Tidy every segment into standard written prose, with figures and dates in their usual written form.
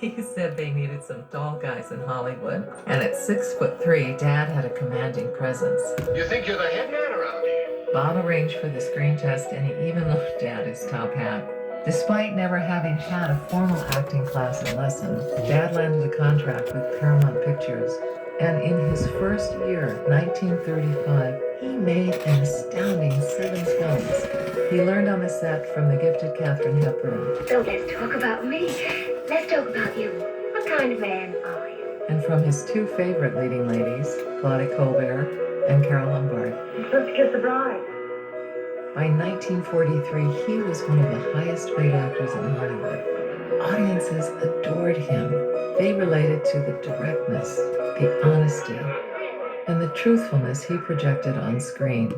He said they needed some tall guys in Hollywood, and at 6'3", Dad had a commanding presence. You think you're the head man around here? Bob arranged for the screen test, and he even loaned Dad his top hat. Despite never having had a formal acting class or lesson, Dad landed a contract with Paramount Pictures, and in his first year, 1935, he made an astounding 7 films. He learned on the set from the gifted Katharine Hepburn. Don't let's talk about me. Let's talk about you. What kind of man are you? And from his 2 favorite leading ladies, Claudia Colbert and Carole Lombard. Let's kiss the bride. By 1943, he was one of the highest-paid actors in Hollywood. Audiences adored him. They related to the directness, the honesty, and the truthfulness he projected on screen.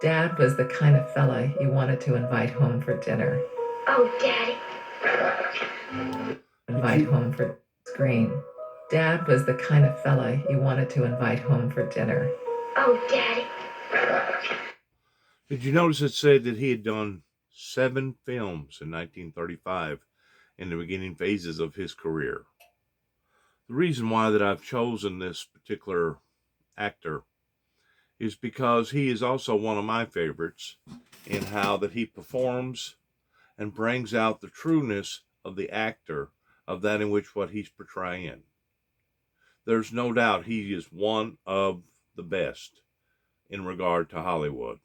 Dad was the kind of fella you wanted to invite home for dinner. Oh, Daddy. Invite home for screen. Dad was the kind of fella you wanted to invite home for dinner. Oh, Daddy. Did you notice it said that he had done 7 films in 1935 in the beginning phases of his career? The reason why that I've chosen this particular actor is because he is also one of my favorites in how that he performs and brings out the trueness of the actor, of that in which what he's portraying. There's no doubt he is one of the best in regard to Hollywood.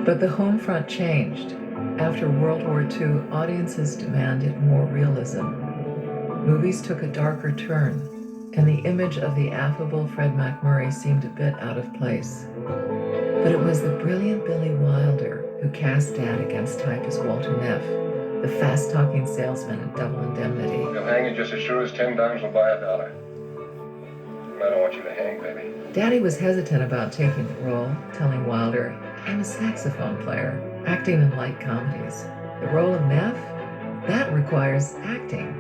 But the home front changed. After World War II, audiences demanded more realism. Movies took a darker turn, and the image of the affable Fred MacMurray seemed a bit out of place. But it was the brilliant Billy Wilder who cast Dad against typist Walter Neff, the fast-talking salesman in Double Indemnity. They'll hang you just as sure as 10 dimes will buy a dollar. I don't want you to hang, baby. Daddy was hesitant about taking the role, telling Wilder, "I'm a saxophone player, acting in light comedies. The role of Neff? That requires acting."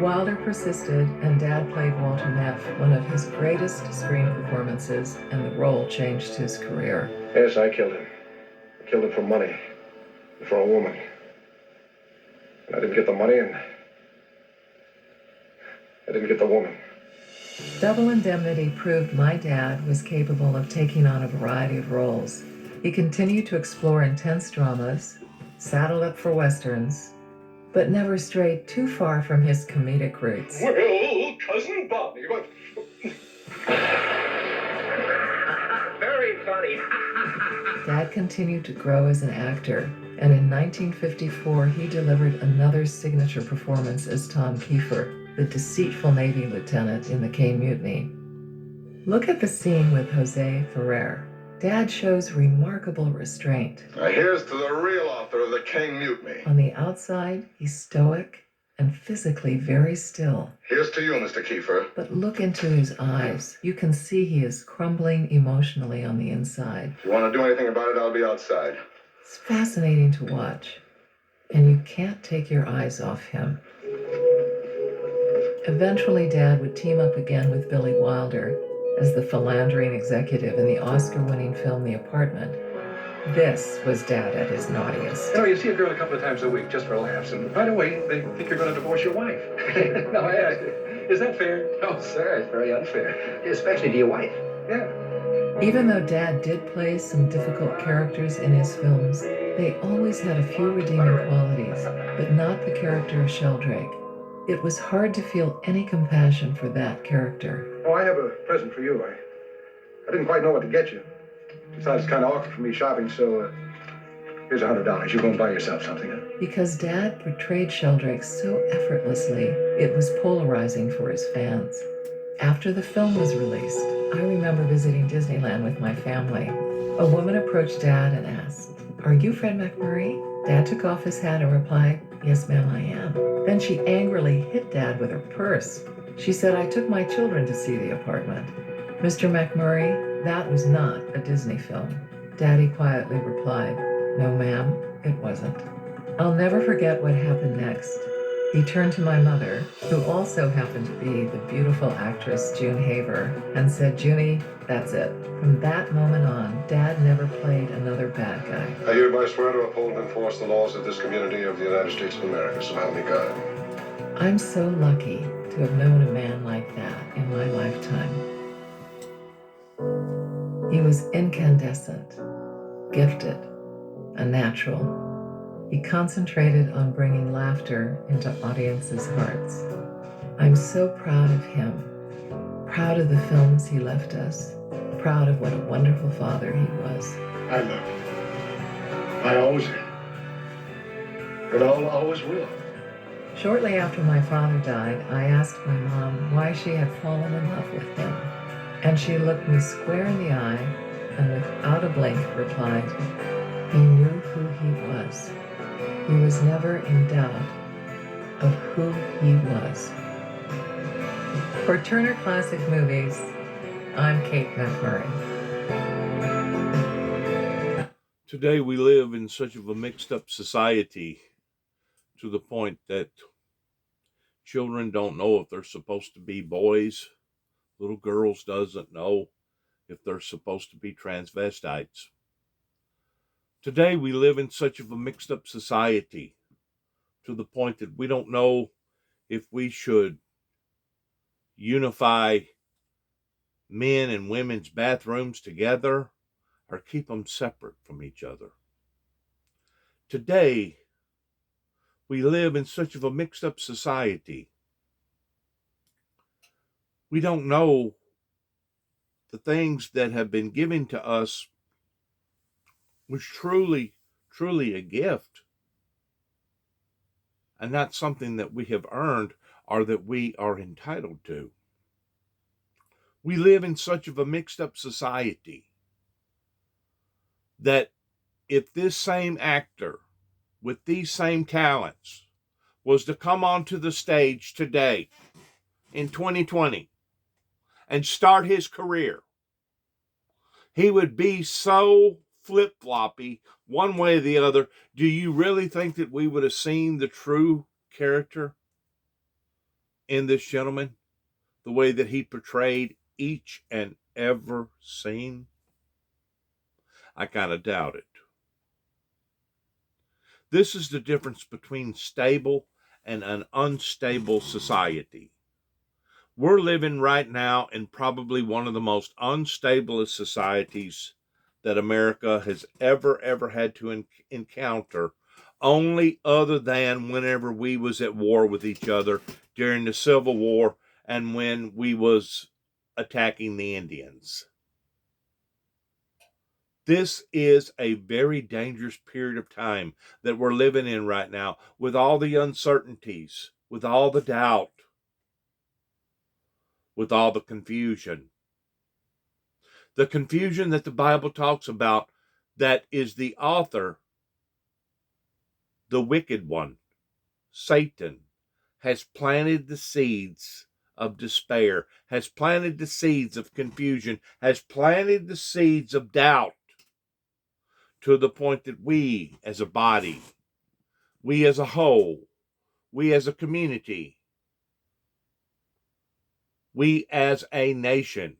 Wilder persisted, and Dad played Walter Neff, one of his greatest screen performances, and the role changed his career. Yes, I killed him. I killed him for money. For a woman. And I didn't get the money, and I didn't get the woman. Double Indemnity proved my dad was capable of taking on a variety of roles. He continued to explore intense dramas, saddled up for westerns, but never strayed too far from his comedic roots. Well, Cousin Bobby, what? Very funny. Dad continued to grow as an actor, and in 1954 he delivered another signature performance as Tom Kiefer, the deceitful Navy lieutenant in the Caine Mutiny. Look at the scene with Jose Ferrer. Dad shows remarkable restraint. Here's to the real author of the Caine Mutiny. On the outside, he's stoic and physically very still. Here's to you, Mr. Kiefer. But look into his eyes. You can see he is crumbling emotionally on the inside. If you want to do anything about it, I'll be outside. It's fascinating to watch, and you can't take your eyes off him. Eventually, Dad would team up again with Billy Wilder as the philandering executive in the Oscar-winning film The Apartment. This was Dad at his naughtiest. You see a girl a couple of times a week just for laughs, and right away they think you're going to divorce your wife. No, I ask you, is that fair? No, sir, it's very unfair, especially to your wife. Yeah. Even though Dad did play some difficult characters in his films, they always had a few redeeming qualities, but not the character of Sheldrake. It was hard to feel any compassion for that character. Oh, I have a present for you. I didn't quite know what to get you. Besides, it's kind of awkward for me shopping, so here's $100. You go and buy yourself something. Because Dad portrayed Sheldrake so effortlessly, it was polarizing for his fans. After the film was released, I remember visiting Disneyland with my family. A woman approached Dad and asked, "Are you Fred MacMurray?" Dad took off his hat and replied, "Yes, ma'am, I am." Then she angrily hit Dad with her purse. She said, "I took my children to see The Apartment." "Mr. MacMurray, that was not a Disney film." Daddy quietly replied, "No, ma'am, it wasn't." I'll never forget what happened next. He turned to my mother, who also happened to be the beautiful actress June Haver, and said, "Junie, that's it. From that moment on, Dad never played another bad guy." I hereby swear to uphold and enforce the laws of this community of the United States of America, so help me God. I'm so lucky to have known a man like that in my lifetime. He was incandescent, gifted, a natural. He concentrated on bringing laughter into audiences' hearts. I'm so proud of him, proud of the films he left us, proud of what a wonderful father he was. I love you. I always have. And I'll always will. Shortly after my father died, I asked my mom why she had fallen in love with him. And she looked me square in the eye and without a blink replied, "He knew who he was. He was never in doubt of who he was." For Turner Classic Movies, I'm Kate McMurray. Today we live in such of a mixed up society to the point that children don't know if they're supposed to be boys. Little girls doesn't know if they're supposed to be transvestites. Today we live in such of a mixed up society to the point that we don't know if we should unify men and women's bathrooms together or keep them separate from each other. Today we live in such of a mixed up society. We don't know the things that have been given to us was truly a gift and not something that we have earned or that we are entitled to. We live in such of a mixed up society that if this same actor with these same talents was to come onto the stage today in 2020 and start his career, he would be so flip-floppy one way or the other. Do you really think that we would have seen the true character in this gentleman, the way that he portrayed each and every scene? I kind of doubt it. This is the difference between stable and an unstable society. We're living right now in probably one of the most unstable societies that America has ever had to encounter, only other than whenever we was at war with each other during the Civil War and when we was attacking the Indians. This is a very dangerous period of time that we're living in right now, with all the uncertainties, with all the doubt, with all the confusion. The confusion that the Bible talks about, that is the author, the wicked one, Satan, has planted the seeds of despair, has planted the seeds of confusion, has planted the seeds of doubt, to the point that we as a body, we as a whole, we as a community, we as a nation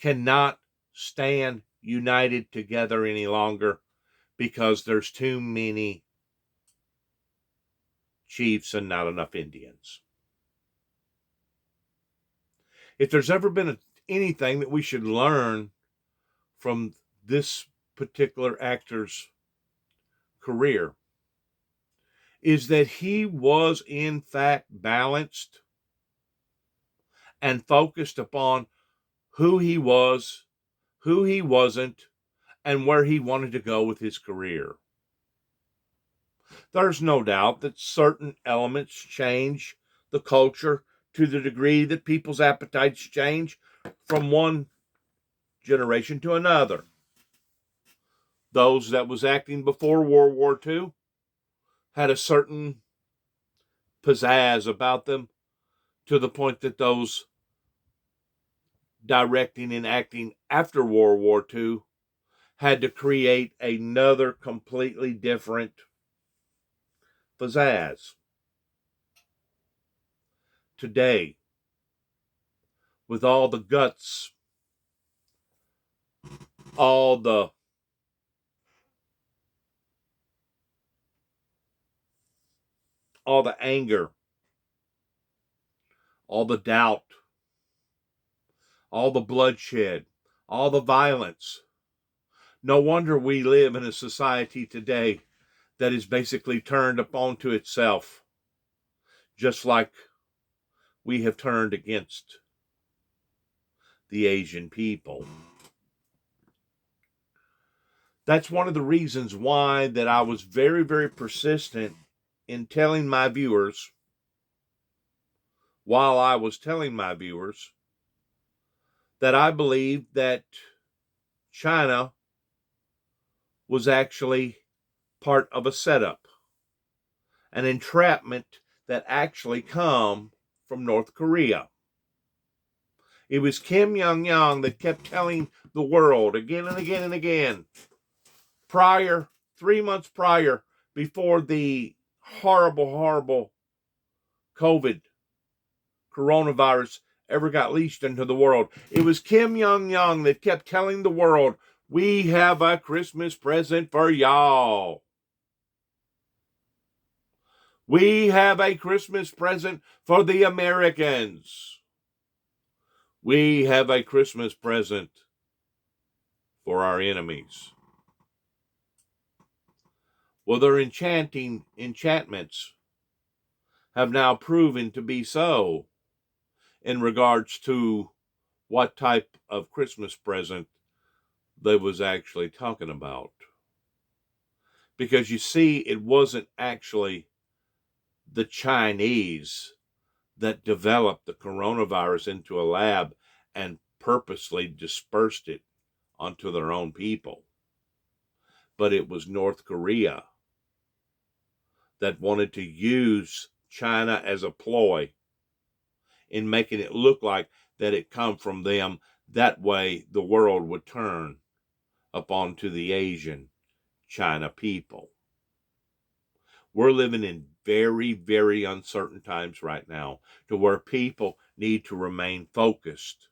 cannot stand united together any longer because there's too many chiefs and not enough Indians. If there's ever been anything that we should learn from this particular actor's career, is that he was in fact balanced and focused upon who he was, who he wasn't, and where he wanted to go with his career. There's no doubt that certain elements change the culture to the degree that people's appetites change from one generation to another. Those that was acting before World War II had a certain pizzazz about them, to the point that those directing and acting after World War II had to create another completely different pizzazz. Today, with all the guts, all the anger, all the doubt, all the bloodshed, all the violence. No wonder we live in a society today that is basically turned upon to itself, just like we have turned against the Asian people. That's one of the reasons why that I was very, very persistent in telling my viewers, while I was telling my viewers, that I believed that China was actually part of a setup, an entrapment that actually come from North Korea. It was Kim Jong-un that kept telling the world again and again and again, 3 months prior, before the horrible coronavirus ever got leashed into the world. It was Kim Jong-un that kept telling the world, we have a Christmas present for y'all. We have a Christmas present for the Americans. We have a Christmas present for our enemies. Well, their enchantments have now proven to be so in regards to what type of Christmas present they was actually talking about. Because you see, it wasn't actually the Chinese that developed the coronavirus into a lab and purposely dispersed it onto their own people. But it was North Korea that wanted to use China as a ploy in making it look like that it come from them. That way the world would turn upon to the Asian China people. We're living in very, very uncertain times right now, to where people need to remain focused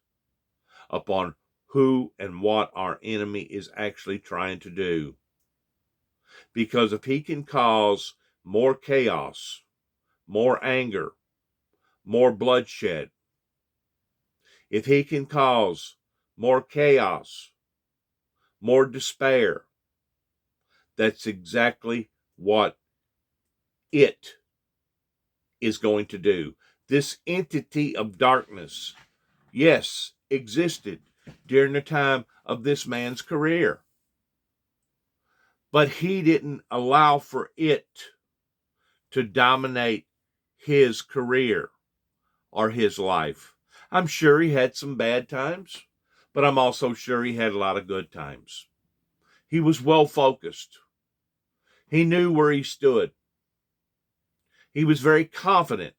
upon who and what our enemy is actually trying to do. Because if he can cause more chaos, more anger, more bloodshed, if he can cause more chaos, more despair, that's exactly what it is going to do. This entity of darkness, yes, existed during the time of this man's career, but he didn't allow for it to dominate his career or his life. I'm sure he had some bad times, but I'm also sure he had a lot of good times. He was well focused. He knew where he stood. He was very confident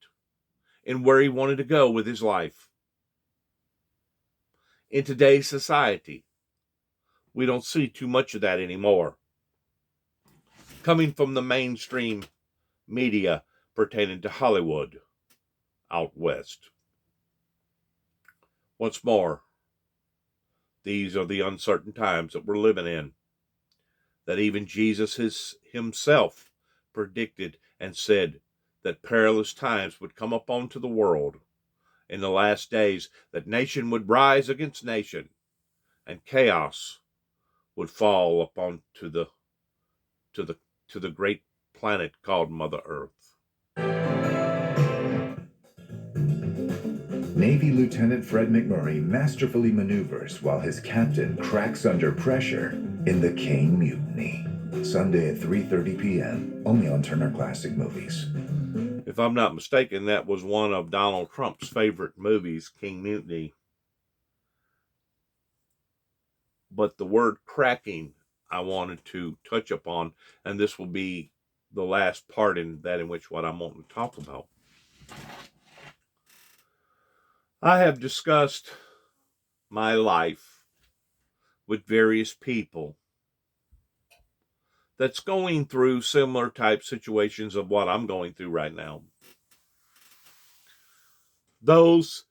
in where he wanted to go with his life. In today's society, we don't see too much of that anymore, coming from the mainstream media pertaining to Hollywood out west. Once more, these are the uncertain times that we're living in, that even Jesus himself predicted and said that perilous times would come upon to the world in the last days, that nation would rise against nation and chaos would fall upon to the great planet called Mother Earth. Navy Lieutenant Fred McMurray masterfully maneuvers while his captain cracks under pressure in The King Mutiny. Sunday at 3:30 p.m., only on Turner Classic Movies. If I'm not mistaken, that was one of Donald Trump's favorite movies, King Mutiny. But the word cracking I wanted to touch upon, and this will be the last part in which what I'm wanting to talk about. I have discussed my life with various people that's going through similar type situations of what I'm going through right now. Those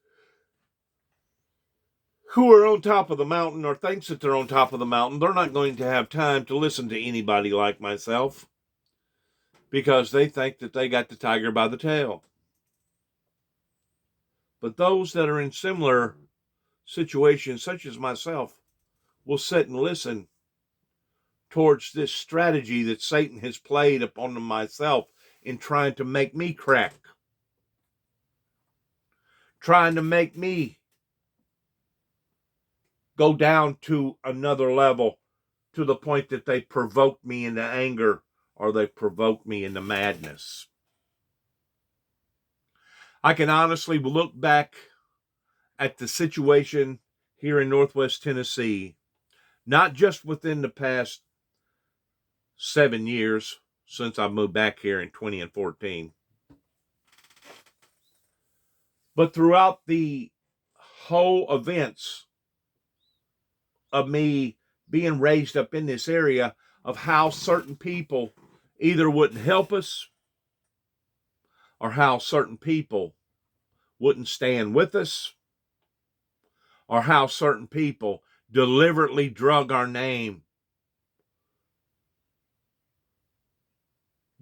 who are on top of the mountain or thinks that they're on top of the mountain, they're not going to have time to listen to anybody like myself because they think that they got the tiger by the tail. But those that are in similar situations, such as myself, will sit and listen towards this strategy that Satan has played upon myself in trying to make me crack, trying to make me go down to another level, to the point that they provoke me into anger or they provoke me into madness. I can honestly look back at the situation here in Northwest Tennessee, not just within the past 7 years since I moved back here in 2014, but throughout the whole events of me being raised up in this area, of how certain people either wouldn't help us or how certain people wouldn't stand with us, or how certain people deliberately drug our name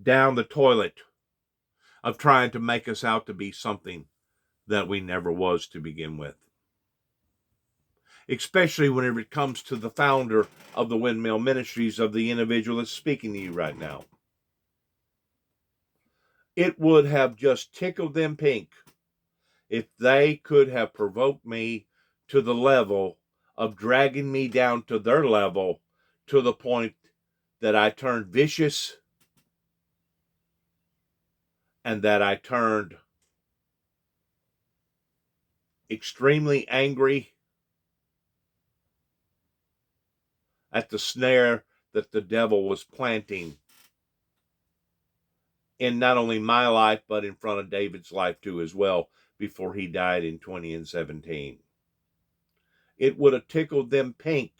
down the toilet of trying to make us out to be something that we never was to begin with. Especially whenever it comes to the founder of the Windmill Ministries, of the individual that's speaking to you right now. It would have just tickled them pink if they could have provoked me to the level of dragging me down to their level, to the point that I turned vicious and that I turned extremely angry at the snare that the devil was planting in not only my life, but in front of David's life too as well, before he died in 2017. It would have tickled them pink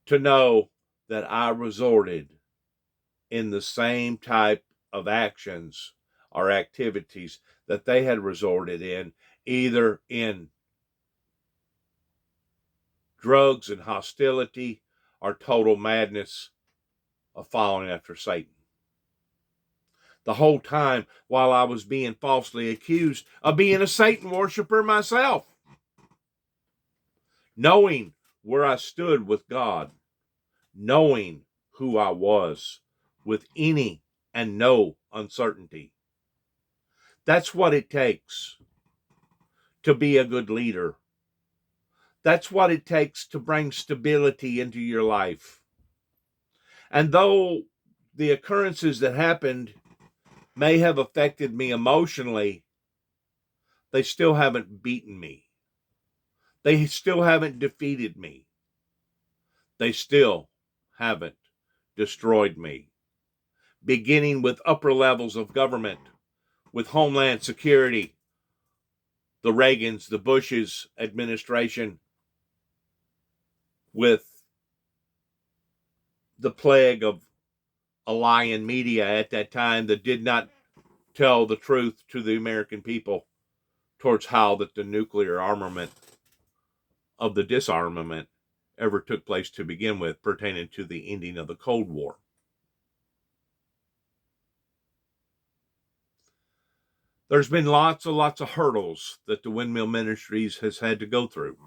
to know that I resorted in the same type of actions or activities that they had resorted in, either in drugs and hostility or total madness of following after Satan. The whole time while I was being falsely accused of being a Satan worshiper myself, knowing where I stood with God, knowing who I was with any and no uncertainty. That's what it takes to be a good leader. That's what it takes to bring stability into your life. And though the occurrences that happened may have affected me emotionally, they still haven't beaten me. They still haven't defeated me. They still haven't destroyed me. Beginning with upper levels of government, with Homeland Security, the Reagans, the Bushes administration, with the plague of a lying media at that time that did not tell the truth to the American people towards how that the nuclear armament of the disarmament ever took place to begin with, pertaining to the ending of the Cold War. There's been lots of hurdles that the Windmill Ministries has had to go through.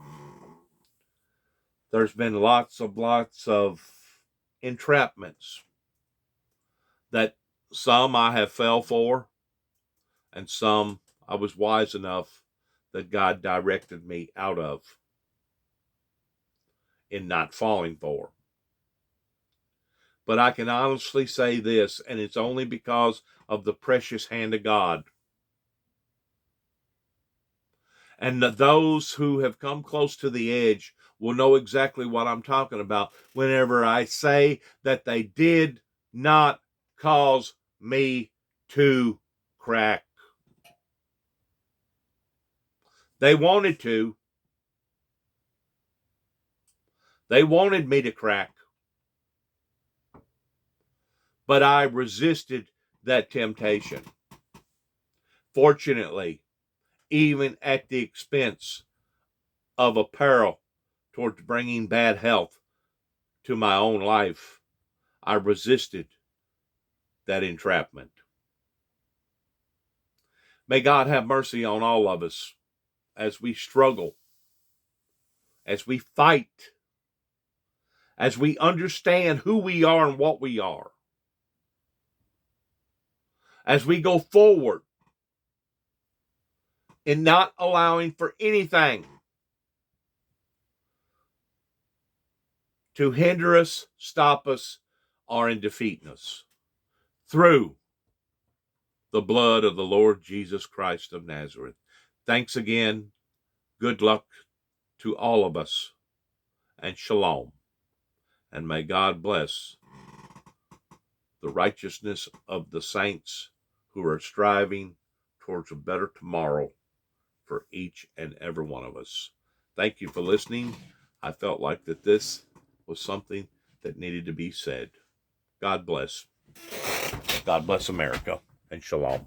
There's been lots of entrapments that some I have fell for, and some I was wise enough that God directed me out of in not falling for. But I can honestly say this, and it's only because of the precious hand of God. And those who have come close to the edge will know exactly what I'm talking about whenever I say that they did not cause me to crack. They wanted to. They wanted me to crack. but I resisted that temptation. Fortunately, even at the expense of a peril towards bringing bad health to my own life, I resisted that entrapment. May God have mercy on all of us as we struggle, as we fight, as we understand who we are and what we are, as we go forward in not allowing for anything to hinder us, stop us, or in defeating us through the blood of the Lord Jesus Christ of Nazareth. Thanks again. Good luck to all of us, and shalom. And may God bless the righteousness of the saints who are striving towards a better tomorrow for each and every one of us. Thank you for listening. I felt like that this was something that needed to be said. God bless. God bless America, and shalom.